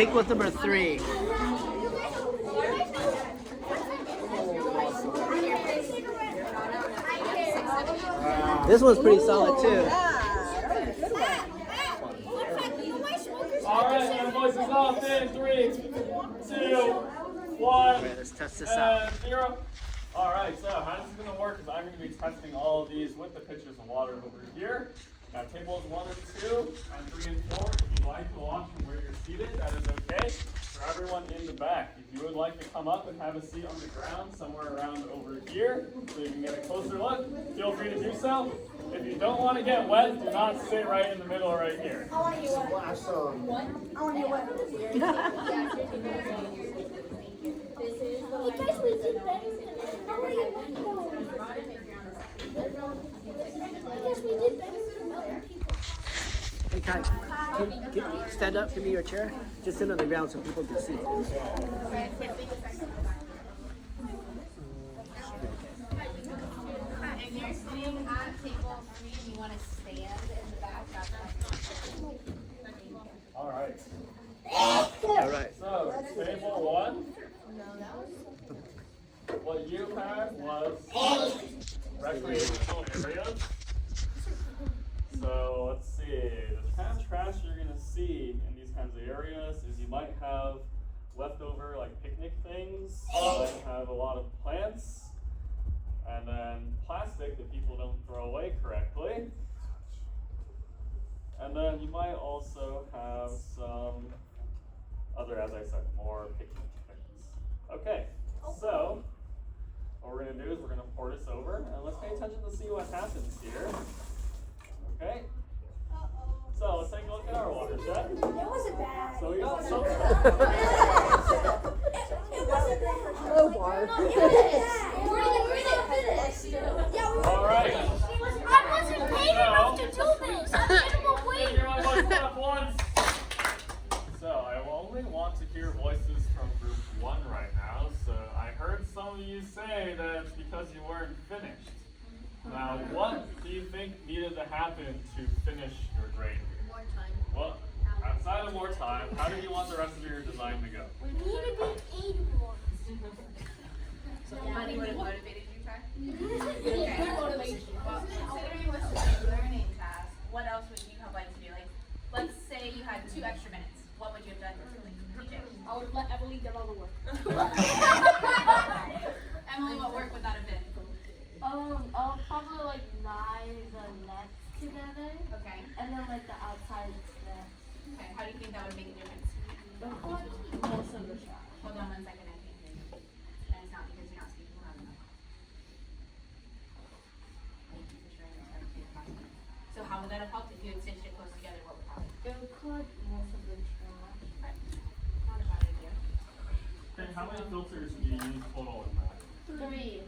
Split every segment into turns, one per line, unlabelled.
Pink was number 3. This one's pretty solid too.
Alright, and voices off in 3, 2, 1,
Alright, let's test this out.
and 0. Alright, so how this is going to work is I'm going to be testing all of these with the pitchers of water over here. Now tables 1 and 2, and 3 and 4, if you'd like to watch from where you're seated, that is okay. For everyone in the back, if you would like to come up and have a seat on the ground somewhere around over here, so you can get a closer look, feel free to do so. If you don't want to get wet, do not sit right in the middle right here.
I want to get wet. I want to get wet. Hey guys, we did better. I want to get wet. I guess we did better than other people.
Hey Kai, can you stand up, give me your chair? Just sit on the ground so people can see.
And you're sitting at table 3 and you want to stand in the back.
Alright,
Alright.
so table 1, what you had was recreational areas. So let's see, the kind of trash you're going to see in these kinds of areas is you might have leftover like picnic things, you might have a lot of plants, and then plastic that people don't throw away correctly. And then you might also have some other, as I said, more picnic things. Okay, so what we're going to do is we're going to pour this over, and let's pay attention to see what happens here. Okay? So let's take a look at our watershed.
It wasn't bad.
So we got some.
It wasn't bad.
Oh, Barb.
It wasn't bad. We're gonna finish. Yeah,
All right.
I wasn't paid enough to do this. I'm minimum wage.
Everyone voice up once. So I only want to hear voices from group 1 right now. So I heard some of you say that it's because you weren't finished. Now, what do you think needed to happen to finish your drain?
More time.
Well, outside of more time, how do you want the rest of your design to go?
We need to be 80 more.
So money would have motivated you, Ty?
Okay.
Well, considering this is a learning task, what else would you have liked to do? Like, let's say you had 2 extra minutes. What would you have done differently?
I would let Emily get all the work.
Emily, what work would that have been?
I'll probably like lie the nets together,
Okay.
and then like the outside net.
Okay. How do you think that would make a difference?
Most of the shot.
Hold on 1 second. I can't hear you. And it's not because you're not speaking loud enough. Thank you for sharing this. So how would that have helped if you had stitched it close together? What would happen?
It would collect most of the trash.
Not a bad idea.
Okay, how many filters do you use total in that?
3.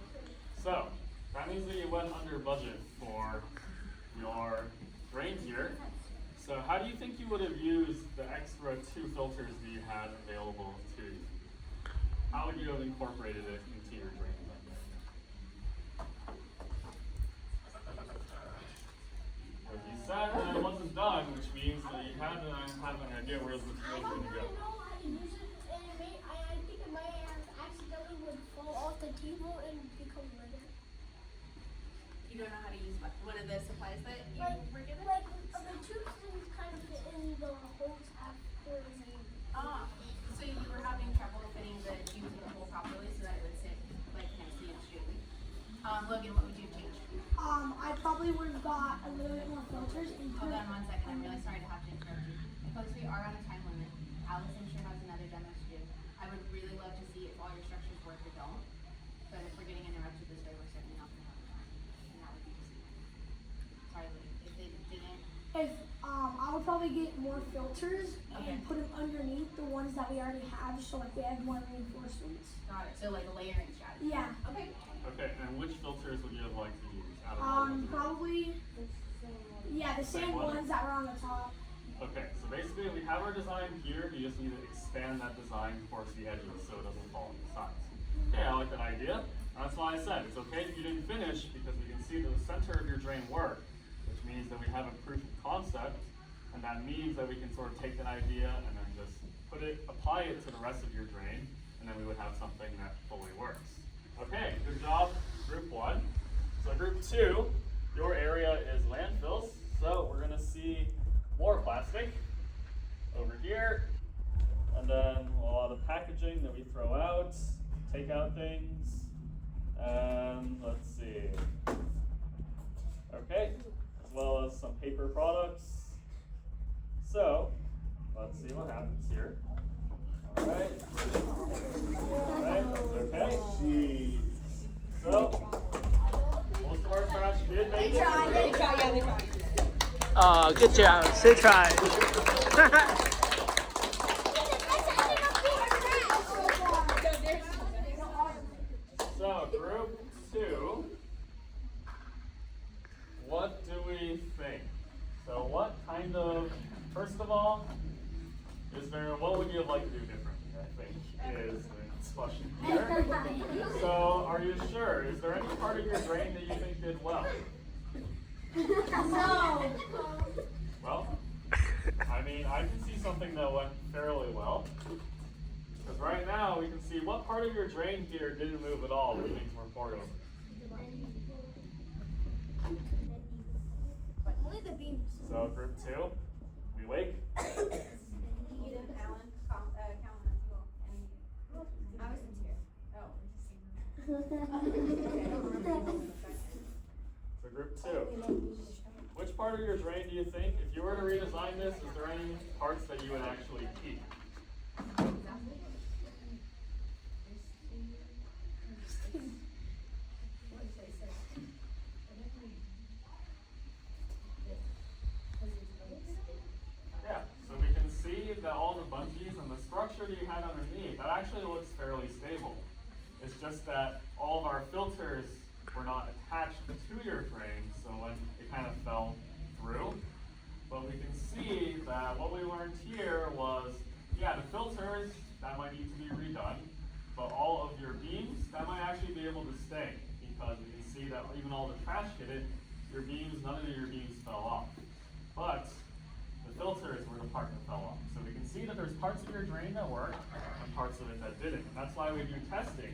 So, that means that you went under budget for your drain here. So how do you think you would have used the extra 2 filters that you had available to you? How would you have incorporated it into your drain? As you said, that it wasn't done, which means that you had to have an idea where the material was going to go.
I think it might have accidentally would fall off the table and become litter.
You don't know how to use one of the supplies that you were given?
Like the tubes didn't kind of fit in the holes after you.
Ah, so you were having trouble fitting the tube in the hole properly so that it would sit like nicely and straight. Logan, what would you change?
I probably would have got a little bit more filters and
Hold on 1 second. I'm really sorry to have to interrupt you. Folks, we are on a time limit. Allison sure has another demo to do. I would really love to see if all your structures work or don't. But if we're getting interrupted this way, we're certainly not going to have time. And that would be just sorry, Lee. If they didn't,
If I would probably get more filters
Okay.
and put them underneath the ones that we already have, so like we have more reinforcements.
got it. So like a layering strategy.
Yeah.
Okay.
Okay, and which filters would you have liked to use? Out of all of them?
Probably the same ones that were on the top.
Okay, so basically we have our design here, you just need to expand that design towards the edges so it doesn't fall on the sides. Okay, I like that idea. That's why I said it's okay if you didn't finish because we can see that the center of your drain worked, which means that we have a proof of concept, and that means that we can sort of take that idea and then just put apply it to the rest of your drain, and then we would have something that fully works. Okay, good job, group 1. So group 2, your area is landfills. So we're gonna see more plastic over here, and then a lot of packaging that we throw out, take out things, and let's see. Okay, as well as some paper products. So, let's see what happens here. Alright. Alright, okay. So, most of our trash did make it.
Oh, good job. Good try.
So, group 2, what do we think? So, what kind of, first of all, what would you have liked to do differently, I think, is the question here. So, are you sure? Is there any part of your drain that you think did well?
No.
Well, I mean, I can see something that went fairly well. Because right now, we can see what part of your drain here didn't move at all when things were poured over.
Only the beams.
So, group 2, we wake. So group 2, which part of your drain do you think, if you were to redesign this, is there any parts that you would actually keep? Yeah, so we can see that all the bungees and the structure that you had underneath, that actually looks fairly stable. It's just that all of our filters were not attached to your drain, so when it kind of fell through. But we can see that what we learned here was, yeah, the filters, that might need to be redone, but all of your beams, that might actually be able to stay, because we can see that even all the trash hit it, your beams, none of your beams fell off. But the filters were the part that fell off. So we can see that there's parts of your drain that work and parts of it that didn't. And that's why we do testing,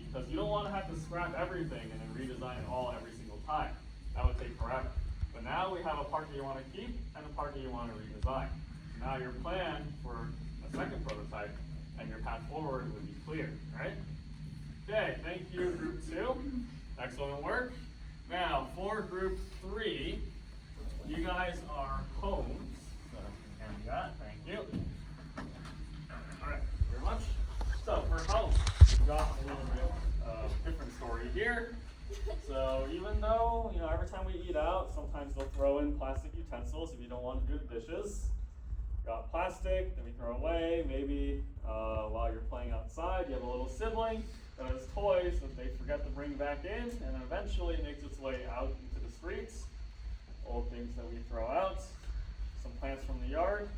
because you don't want to have to scrap everything and then redesign it all every single time. That would take forever. But now we have a part that you want to keep and a part that you want to redesign. Now your plan for a second prototype and your path forward would be clear, right? Okay, thank you, group 2. Excellent work. Now, for group 3, you guys are homes. So, hand me that, thank you. All right, very much. So, for homes, we've got a little bit of different story here. So, even though, every time we eat out, sometimes they'll throw in plastic utensils if you don't want to do the dishes. Got plastic, then we throw away. Maybe while you're playing outside, you have a little sibling that has toys that they forget to bring back in, and then eventually it makes its way out into the streets. Old things that we throw out, some plants from the yard,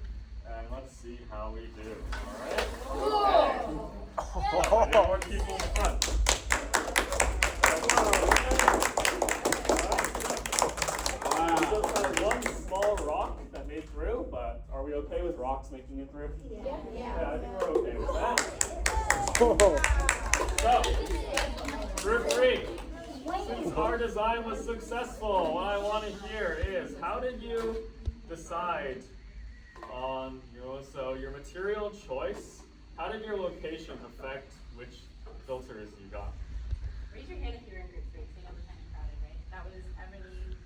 and let's see how we do. All right? Okay. More people in the front. Wow. We just had one small rock that made through, but are we okay with rocks making it through? Yeah, I think we're okay with that. So, group 3. Since our design was successful, what I want to hear is, how did you decide on, so your material choice, how did your location affect which filters you got?
Raise your hand if you're in group 3, so you know we're kind of crowded, right? That was Emily,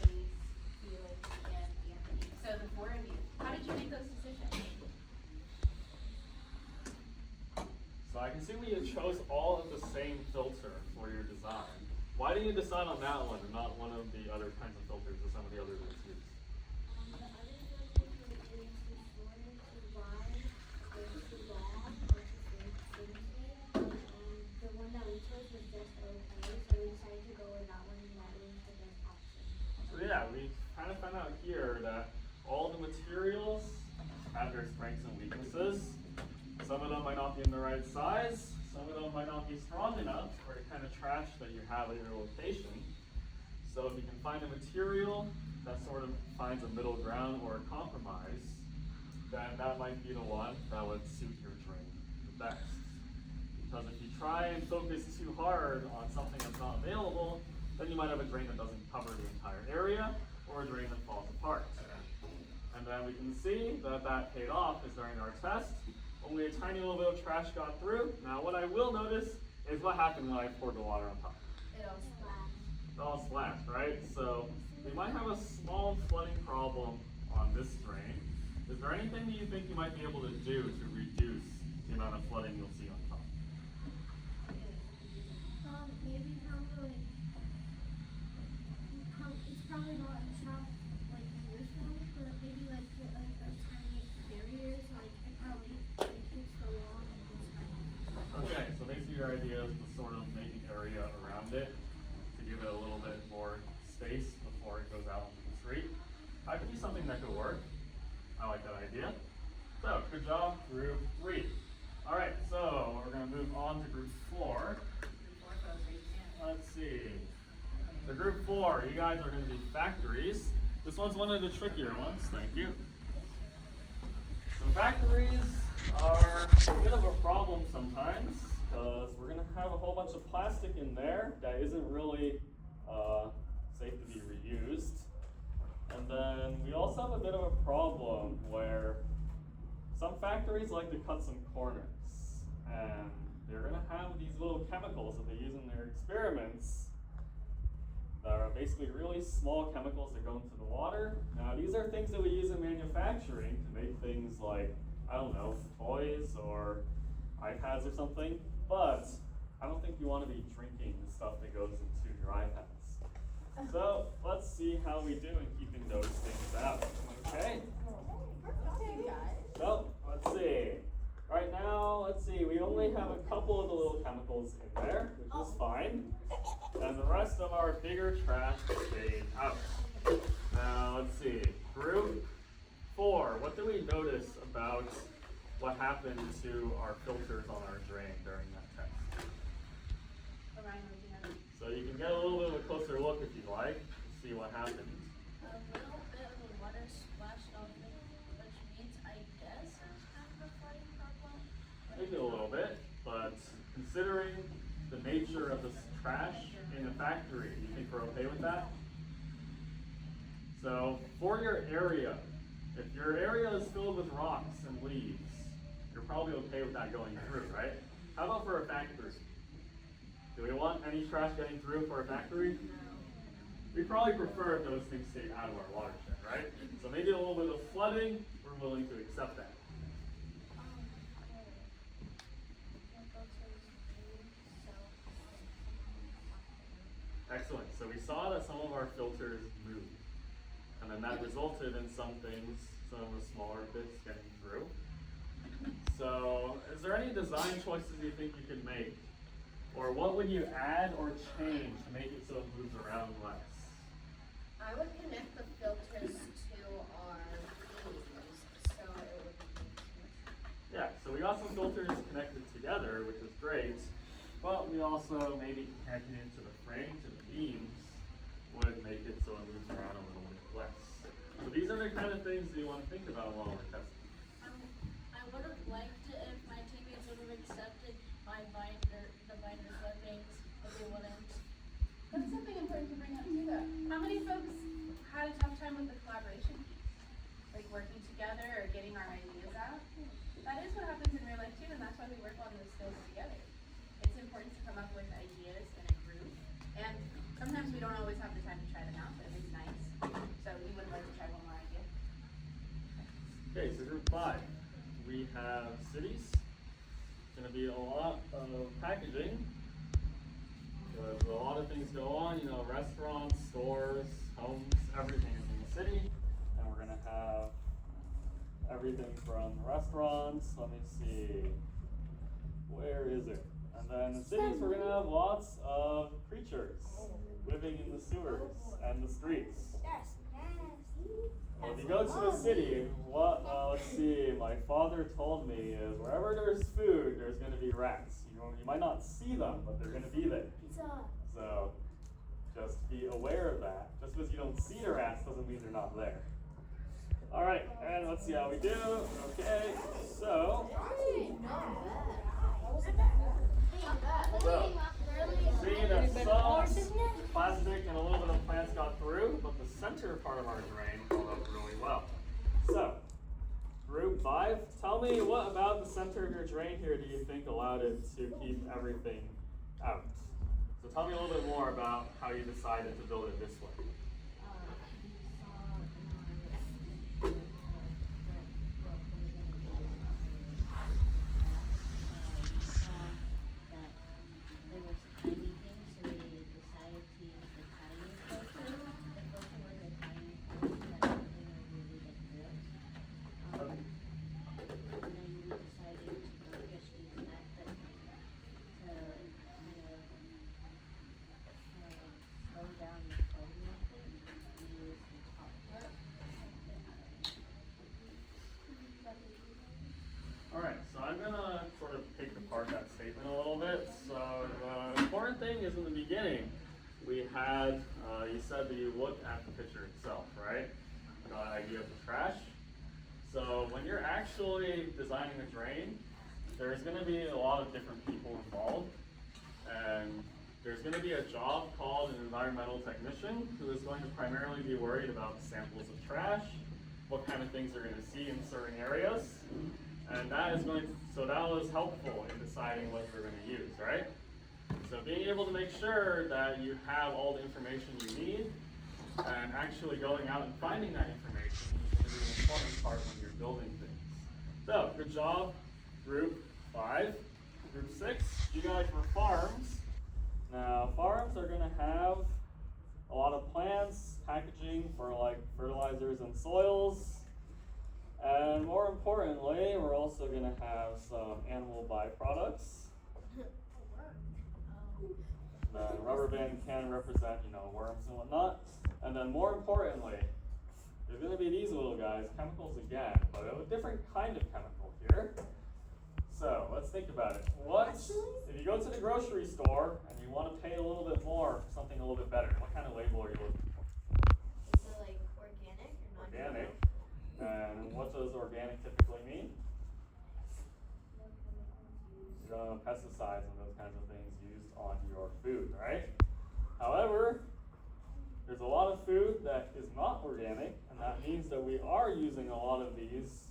Pace, Felix, and Anthony. So the 4 of you, how did you make those decisions?
So I can see we chose all of the same filter for your design. Why did you decide on that one and not one of the other kinds of filters that some of the others would use?
The other filters were too short, too wide, or too long, or too thin. The one that we chose was just okay, so we decided to go with that one, and that was the best option.
So yeah, we kind of found out here that all the materials have their strengths and weaknesses. Some of them might not be in the right size. Some of them might not be strong enough for the kind of trash that you have at your location. So if you can find a material that sort of finds a middle ground or a compromise, then that might be the one that would suit your drain the best. Because if you try and focus too hard on something that's not available, then you might have a drain that doesn't cover the entire area, or a drain that falls apart. And then we can see that that paid off is during our test. Only a tiny little bit of trash got through. Now what I will notice is what happened when I poured the water on top.
It all splashed.
It all splashed, right? So we might have a small flooding problem on this drain. Is there anything that you think you might be able to do to reduce the amount of flooding you'll see on top?
Maybe probably it's probably not like years long, but maybe like put like a tiny barriers, like it probably keeps the wall and just
Okay, so basically your idea is to sort of make an area around it to give it a little bit more space before it goes out into the street. That could be something that could work. I like that idea. So, good job, group 3. All right, so we're going to move on to group 4. Let's see. So group 4, you guys are going to be factories. This one's one of the trickier ones. Thank you. So factories are a bit of a problem sometimes because we're going to have a whole bunch of plastic in there that isn't really safe to be reused. And then we also have a bit of a problem where some factories like to cut some corners, and they're going to have these little chemicals that they use in their experiments that are basically really small chemicals that go into the water. Now these are things that we use in manufacturing to make things like, I don't know, toys or iPads or something, but I don't think you want to be drinking the stuff that goes into your iPads. So let's see how we do in keeping those things out. Okay? So let's see. Right now, let's see, we only have a couple of the little chemicals in there, which is fine. And the rest of our bigger trash stayed out. Now let's see. Group 4, what do we notice about what happened to our filters on our drain during that test? So you can get a little bit of a closer look if you'd like, and see what happened.
A little bit of the water splashed on me, which means I guess it's kind of a flooding problem.
Maybe a little bit, but considering the nature of this trash in the factory, do you think we're okay with that? So for your area, if your area is filled with rocks and leaves, you're probably okay with that going through, right? How about for a factory? Do we want any trash getting through for a factory? We probably prefer if those things stay out of our watershed, right? So maybe a little bit of flooding, we're willing to accept that. Excellent. So we saw that some of our filters moved. And then that resulted in some things, some of the smaller bits getting through. So is there any design choices you think you can make? Or what would you add or change to make it so it moves around less?
I would connect the filters to our leaves, so it would be
Yeah, so we got some filters connected together, which is great. But we also maybe connected into the frame, to the beams, would make it so it moves around a little bit less. So these are the kind of things that you want to think about while we're testing.
I would have liked it if my teammates would have accepted the binder clippings, but they wouldn't.
That's something important to bring up too, though. How many folks had a tough time with the collaboration piece? Like working together or getting our ideas out? That is what happens in real life too, and that's why we work on those skills together. It's important to come up with ideas in a group, and sometimes we don't always have the time to try them out, but it's nice. So we would like to try one more idea.
Okay, so group 5. We have cities. It's going to be a lot of packaging. Because a lot of things go on, restaurants, stores, homes, everything is in the city. And we're going to have everything from restaurants, let me see, where is it? And then in cities, we're going to have lots of creatures living in the sewers and the streets. Well, if you go to the city, let's see, my father told me is wherever there's food, there's going to be rats. You might not see them, but they're going to be there. So just be aware of that. Just because you don't see the rats doesn't mean they're not there. All right, and let's see how we do. Okay, so seeing that some plastic and a little bit of plants got through, but the center part of our drain held up really well. So, group 5, tell me what about the center of your drain here do you think allowed it to keep everything out? So tell me a little bit more about how you decided to build it this way. Alright, so I'm going to sort of pick apart that statement a little bit. So the important thing is in the beginning, we had, you said that you look at the picture itself, right? The idea of the trash. So when you're actually designing a drain, there's going to be a lot of different people involved. And there's going to be a job called an environmental technician who is going to primarily be worried about samples of trash, what kind of things they're going to see in certain areas. And that is so that was helpful in deciding what you're going to use, right? So being able to make sure that you have all the information you need and actually going out and finding that information is an important part when you're building things. So, good job, group 5. Group 6, you guys were farms. Now, farms are going to have a lot of plants, packaging for like fertilizers and soils. And more importantly, we're also going to have some animal byproducts. The rubber band can represent, worms and whatnot. And then more importantly, there's going to be these little guys, chemicals again, but a different kind of chemical here. So let's think about it. If you go to the grocery store and you want to pay a little bit more for something a little bit better, what kind of label are you looking for?
Is it like organic or not?
Organic. And what does organic typically mean? Pesticides and those kinds of things used on your food, right? However, there's a lot of food that is not organic, and that means that we are using a lot of these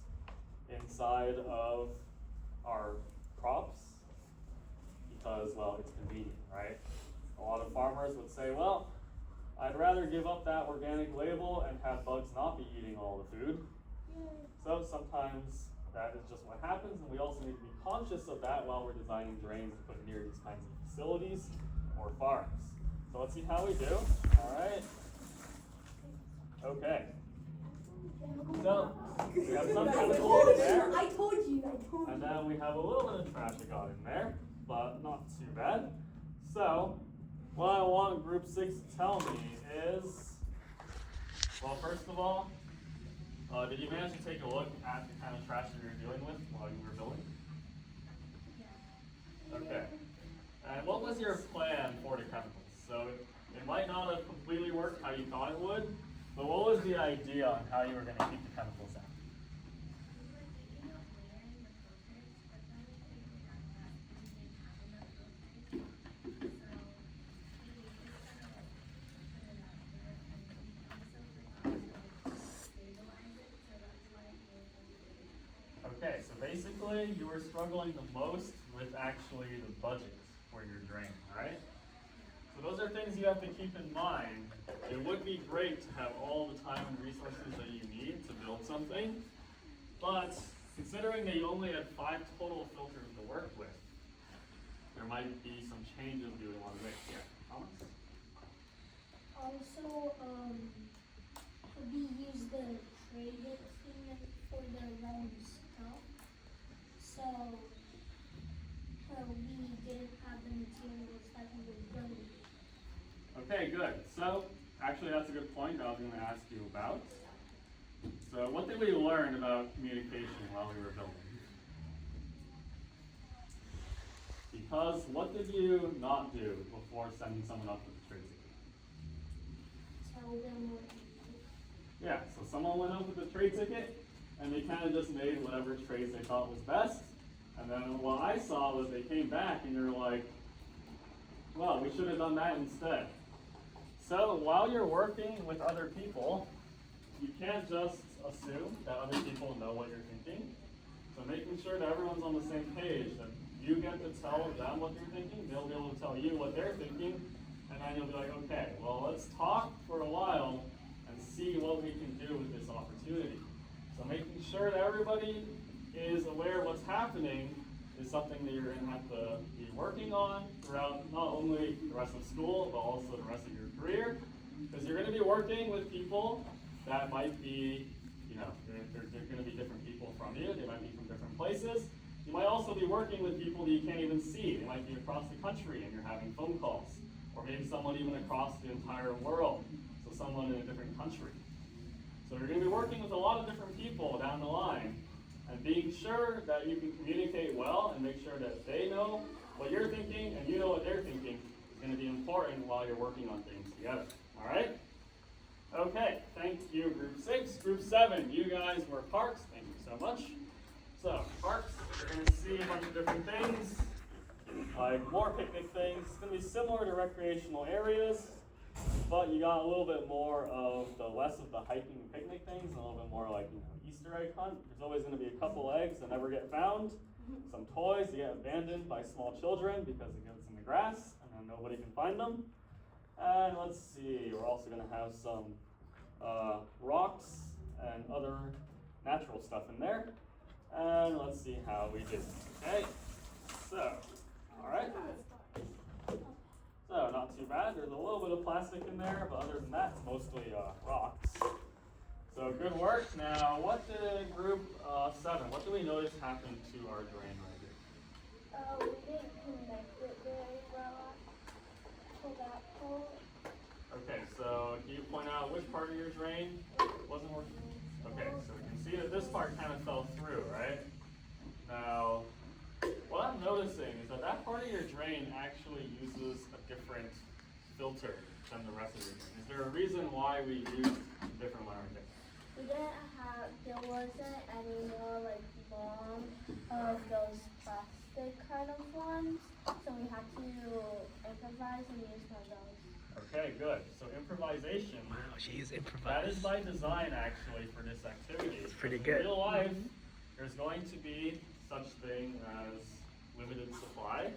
inside of our crops because, well, it's convenient, right? A lot of farmers would say, well, I'd rather give up that organic label and have bugs not be eating all the food. So sometimes that is just what happens, and we also need to be conscious of that while we're designing drains to put near these kinds of facilities or farms. So let's see how we do. All right. Okay. So we have some chemicals in there.
I told you.
And then we have a little bit of trash that got in there, but not too bad. So what I want group 6 to tell me is, well, first of all, did you manage to take a look at the kind of trash that you were dealing with while you were building? Okay. And what was your plan for the chemicals? So it might not have completely worked how you thought it would, but what was the idea on how you were going to keep the chemicals out? Okay, so basically you were struggling the most with actually the budget for your drain, right? So those are things you have to keep in mind. It would be great to have all the time and resources that you need to build something, but considering that you only had 5 total filters to work with, there might be some changes you would want to make. Yeah, Thomas?
Also, we use the traded thing for the round stuff. So, we didn't have the materials that we were building.
Okay, good. So, actually that's a good point that I was going to ask you about. So, what did we learn about communication while we were building? Because what did you not do before sending someone up with the trade secret?
Tell them what we did.
Yeah, so someone went up with a trade ticket, and they kind of just made whatever trades they thought was best. And then what I saw was they came back, and you're like, well, we should have done that instead. So while you're working with other people, you can't just assume that other people know what you're thinking. So making sure that everyone's on the same page, that you get to tell them what you're thinking, they'll be able to tell you what they're thinking, and then you'll be like, okay, well, let's talk for a while and see what we can do with this opportunity. So making sure that everybody is aware of what's happening is something that you're going to have to be working on throughout not only the rest of school, but also the rest of your career. Because you're going to be working with people that might be, they're going to be different people from you. They might be from different places. You might also be working with people that you can't even see. They might be across the country and you're having phone calls. Or maybe someone even across the entire world. So someone in a different country. So you're going to be working with a lot of different people down the line. And being sure that you can communicate well and make sure that they know what you're thinking and you know what they're thinking is going to be important while you're working on things together. All right? Okay, thank you, Group 6. Group 7, you guys were parks. Thank you so much. So, parks, you're going to see a bunch of different things, like more picnic things. It's going to be similar to recreational areas, but you got a little bit more of less of the hiking and picnic things, and a little bit more like, Easter egg hunt. There's always going to be a couple eggs that never get found, some toys that get abandoned by small children because it gets in the grass, and then nobody can find them. And let's see, we're also going to have some rocks and other natural stuff in there. And let's see how we do. Okay, so, all right. So, not too bad. There's a little bit of plastic in there, but other than that, it's mostly rocks. So, good work. Now, what did Group 7, what do we notice happened to our drain right here?
We didn't connect it very well to that pole.
Okay, so can you point out which part of your drain wasn't working? Okay, so we can see that this part kind of fell through, right? Now, what I'm noticing is that that part of your drain actually uses a different filter than the rest of your drain. Is there a reason why we use different wiring things?
There wasn't any more like long of those plastic kind of ones, so we had to improvise and use one of those.
Okay, good. So improvisation.
Wow, she's
That
improvised.
is by design, actually, for this activity.
It's pretty
In
good.
real life, there's going to be such thing as limited supply,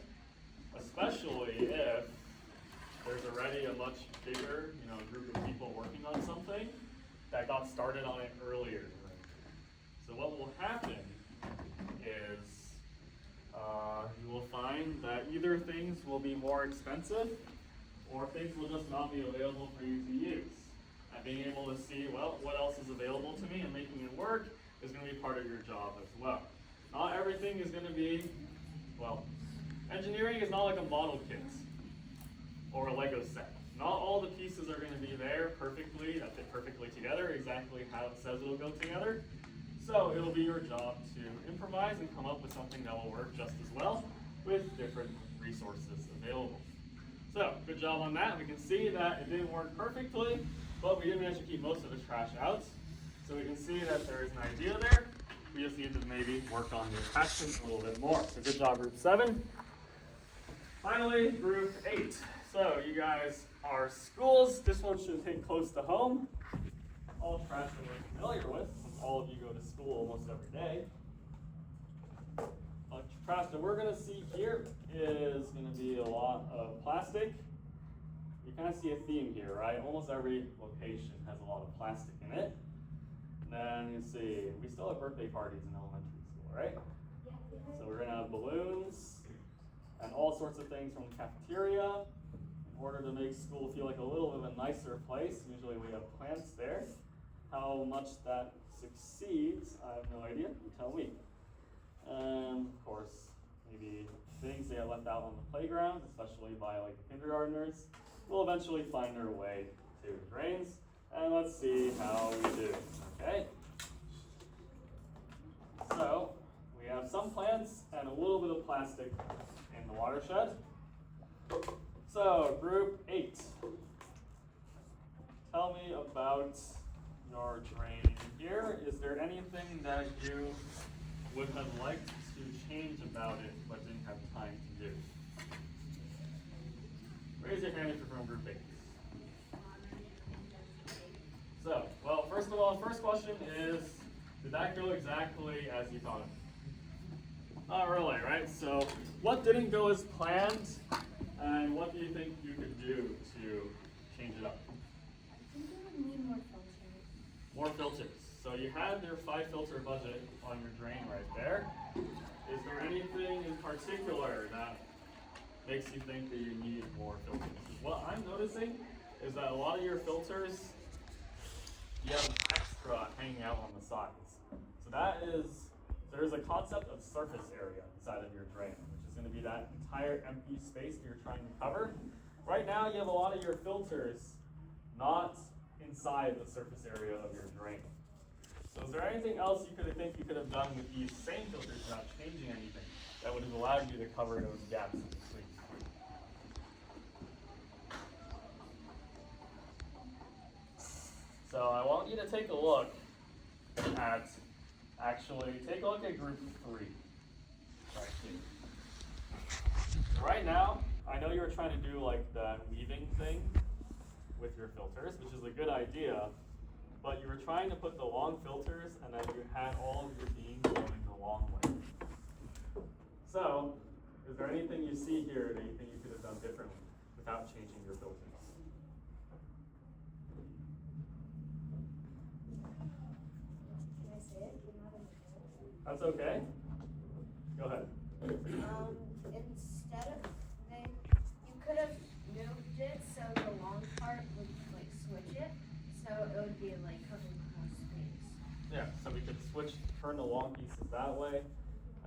especially if there's already a much bigger, group of people working on something that got started on it earlier. So what will happen is you will find that either things will be more expensive or things will just not be available for you to use. And being able to see, well, what else is available to me and making it work is going to be part of your job as well. Not everything is going to be, well, engineering is not like a model kit or a Lego set. Not all the pieces are going to be there perfectly, that fit perfectly together, exactly how it says it'll go together. So it'll be your job to improvise and come up with something that will work just as well with different resources available. So, good job on that. We can see that it didn't work perfectly, but we did manage to keep most of the trash out. So we can see that there is an idea there. We just need to maybe work on the attachment a little bit more. So good job, Group 7. Finally, Group 8. So you guys are schools. This one should hit close to home. All trash that we're familiar with, since all of you go to school almost every day. Trash that we're going to see here is going to be a lot of plastic. You kind of see a theme here, right? Almost every location has a lot of plastic in it. And then you see, we still have birthday parties in elementary school, right? So we're going to have balloons and all sorts of things from the cafeteria in order to make school feel like a little bit of a nicer place. Usually we have plants there. How much that succeeds, I have no idea. You tell me. And of course, maybe things that get left out on the playground, especially by like the kindergartners, will eventually find their way to the drains. And let's see how we do. Okay. So we have some plants and a little bit of plastic in the watershed. So Group 8. Tell me about your drain here, is there anything that you would have liked to change about it but didn't have time to do? Raise your hand if you're from group 8. So, well, first of all, first question is, did that go exactly as you thought it? Not really, right? So, what didn't go as planned, and what do you think you could do to change it up?
I think we would need more filters.
More filters. So you had your 5-filter budget on your drain right there. Is there anything in particular that makes you think that you need more filters? What I'm noticing is that a lot of your filters, you have extra hanging out on the sides. So there's a concept of surface area inside of your drain, which is going to be that entire empty space that you're trying to cover. Right now you have a lot of your filters not inside the surface area of your drain. So is there anything else you could have done with these same filters without changing anything that would have allowed you to cover those gaps in between? So I want you to take a look at, take a look at group 3. Right here. Right now, I know you were trying to do like that weaving thing with your filters, which is a good idea, but you were trying to put the long filters and then you had all of your beams going the long way. So, is there anything you see here that you think you could have done differently without changing your filters?
Can I say it? You're not in the middle.
That's okay. Go ahead.
Instead of you could have moved it so the long part would like switch it, so it would be like covering more space.
Yeah, so we could turn the long pieces that way,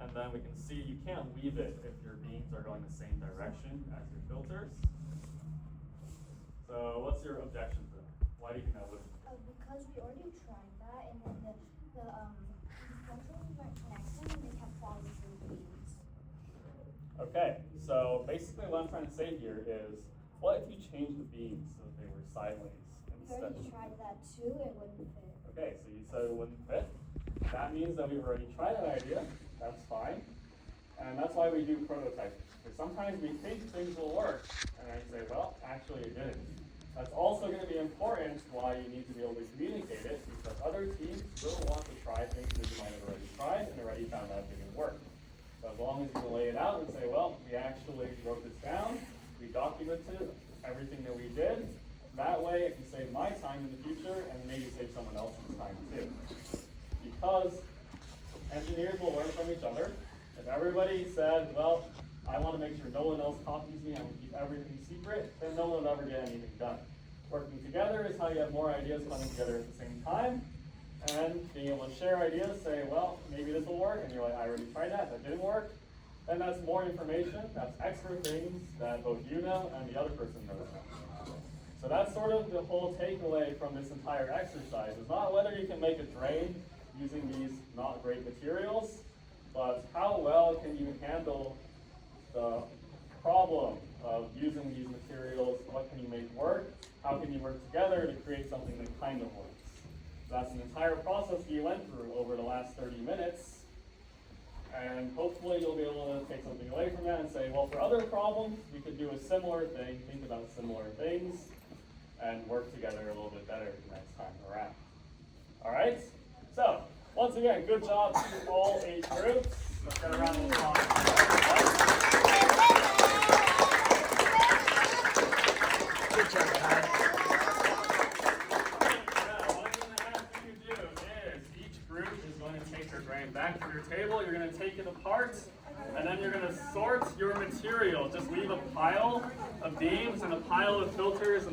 and then we can see you can't weave it if your beams are going the same direction as your filters. So what's your objection to that? Why do you think that would?
Because we already tried that, and then the filters weren't connecting, and they kept falling through the beams.
Okay, so basically what I'm trying to say here is, what if you change the beams so that they were sideways
We
instead?
already tried that too, it wouldn't fit.
Okay, so you said it wouldn't fit. That means that we've already tried that idea. That's fine. And that's why we do prototyping. Because sometimes we think things will work, and then you say, well, actually it didn't. That's also going to be important why you need to be able to communicate it, because other teams will want to try things that you might have already tried and already found out didn't work. So as long as you can lay it out and say, well, we actually wrote this down, we documented everything that we did, that way it can save my time in the future and maybe save someone else's time too. Because engineers will learn from each other. If everybody said, well, I want to make sure no one else copies me, I want to keep everything secret, then no one will ever get anything done. Working together is how you have more ideas coming together at the same time, and being able to share ideas, say, well, maybe this will work, and you're like, I already tried that didn't work. Then that's more information, that's extra things that both you know and the other person knows. So that's sort of the whole takeaway from this entire exercise. It's not whether you can make a drain using these not great materials, but how well can you handle the problem of using these materials, what can you make work, how can you work together to create something that kind of works. That's an entire process you went through over the last 30 minutes, and hopefully you'll be able to take something away from that and say, well, for other problems, we could do a similar thing, think about similar things, and work together a little bit better the next time around. All right? So, once again, good job to all 8 groups. Let's get a round of applause.
Good job, guys.
What I'm going to ask you to do is each group is going to take their grain back to your table. You're going to take it apart, and then you're going to sort your material. Just leave a pile of beams and a pile of filters and a